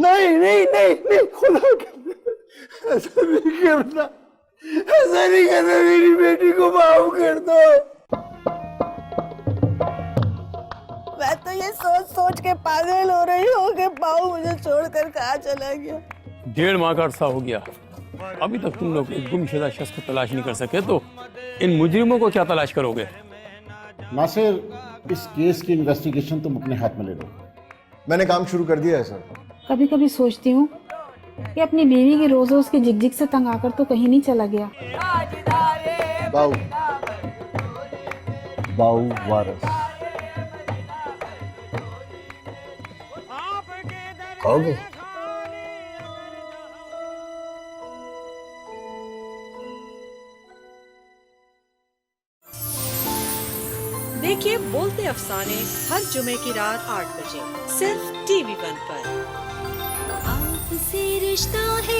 नहीं नहीं नहीं नहीं, खुदा के ऐसा नहीं करना, ऐसा नहीं करना, मेरी बेटी को माफ कर दो। मैं तो ये सोच सोच के पागल हो रही हूँ कि पाऊ मुझे छोड़कर कहाँ चला गया। 1.5 माह का अरसा हो गया, अभी तक तुम लोग एक गुमशुदा शख्स को तलाश नहीं कर सके, तो इन मुजरिमों को क्या तलाश करोगे? नासिर, इस केस की इन्वेस्टिगेशन तुम अपने हाथ में ले लो। मैंने काम शुरू कर दिया है सर। कभी कभी सोचती हूँ कि अपनी बीवी के रोज रोज के झिकझिक से तंग आकर तो कहीं नहीं चला गया। बाऊ बाऊ वारस खाओगे? देखिए बोलते अफसाने हर जुमे की रात 8 बजे सिर्फ TV1 पर। आपसे रिश्ता है।